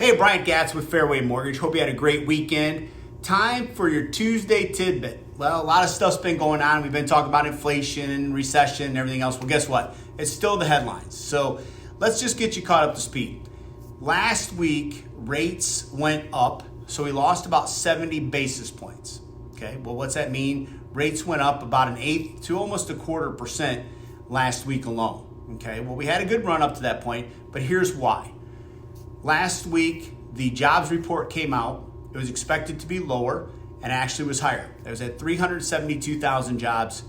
Hey, Brian Gatz with Fairway Mortgage. Hope you had a great weekend. Time for your Tuesday tidbit. Well, a lot of stuff's been going on. We've been talking about inflation and recession and everything else. Well, guess what? It's still the headlines. So let's just get you caught up to speed. Last week, rates went up, so we lost about 70 basis points. Okay, well, what's that mean? Rates went up about 1/8 to almost 1/4% last week alone. Okay, well, we had a good run up to that point, but here's why. Last week, the jobs report came out. It was expected to be lower and actually was higher. It was at 372,000 jobs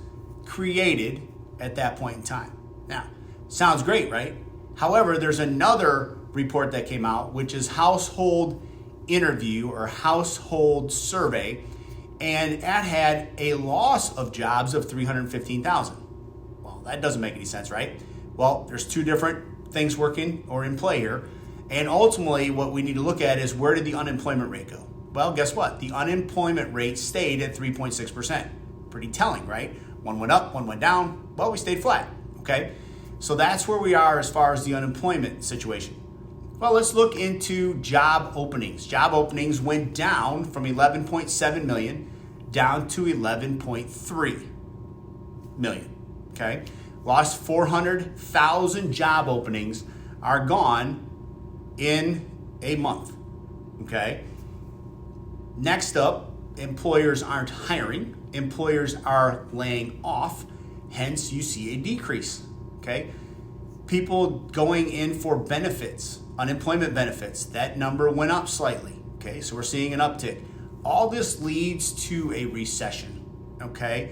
created at that point in time. Now, sounds great, right? However, there's another report that came out, which is household interview or household survey, and that had a loss of jobs of 315,000. Well, that doesn't make any sense, right? Well, there's two different things working or in play here. And ultimately, what we need to look at is where did the unemployment rate go? Well, guess what? The unemployment rate stayed at 3.6%. Pretty telling, right? One went up, one went down. Well, we stayed flat, okay? So that's where we are as far as the unemployment situation. Well, let's look into job openings. Job openings went down from 11.7 million down to 11.3 million, okay? Lost 400,000 job openings are gone in a month, okay? Next up, employers aren't hiring. Employers are laying off. Hence, you see a decrease, okay? People going in for benefits, unemployment benefits, that number went up slightly, okay? So we're seeing an uptick. All this leads to a recession, okay?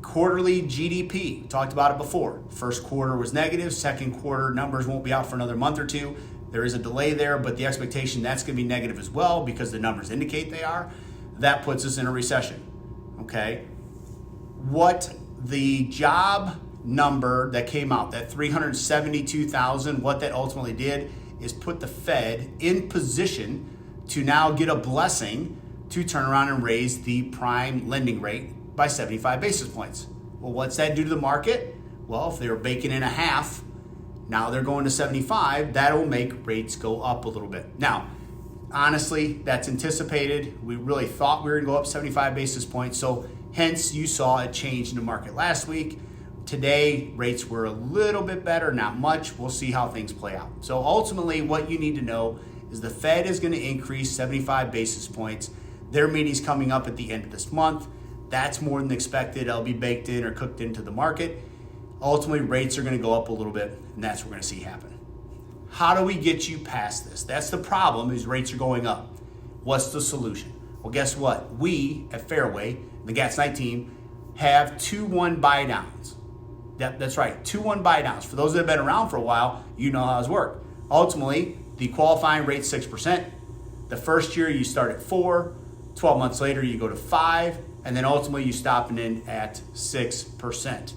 Quarterly GDP, we talked about it before. First quarter was negative. Second quarter numbers won't be out for another month or two. There is a delay there, but the expectation that's going to be negative as well because the numbers indicate they are. That puts us in a recession, okay? What the job number that came out, that 372,000, what that ultimately did is put the Fed in position to now get a blessing to turn around and raise the prime lending rate by 75 basis points. Well, what's that do to the market? Well, if they were baking in a half, now they're going to 75, that'll make rates go up a little bit. Now, honestly, that's anticipated. We really thought we were gonna go up 75 basis points, so hence you saw a change in the market last week. Today, rates were a little bit better, not much. We'll see how things play out. So ultimately, what you need to know is the Fed is gonna increase 75 basis points. Their meeting's coming up at the end of this month. That's more than expected. It'll be baked in or cooked into the market. Ultimately, rates are going to go up a little bit, and that's what we're going to see happen. How do we get you past this? That's the problem, is rates are going up. What's the solution? Well, guess what? We at Fairway, the Gatz-Knight team, have 2-1 buy downs. That's right, 2-1 buy downs. For those that have been around for a while, you know how this works. Ultimately, the qualifying rate's 6%. The first year you start at 4, 12 months later you go to 5, and then ultimately you stop in at 6%.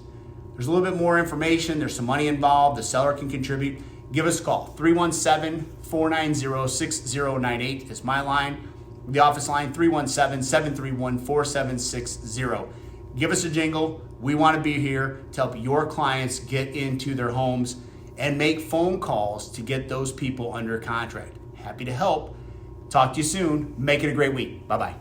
There's a little bit more information. There's some money involved. The seller can contribute. Give us a call. 317-490-6098 is my line. The office line, 317-731-4760. Give us a jingle. We want to be here to help your clients get into their homes and make phone calls to get those people under contract. Happy to help. Talk to you soon. Make it a great week. Bye-bye.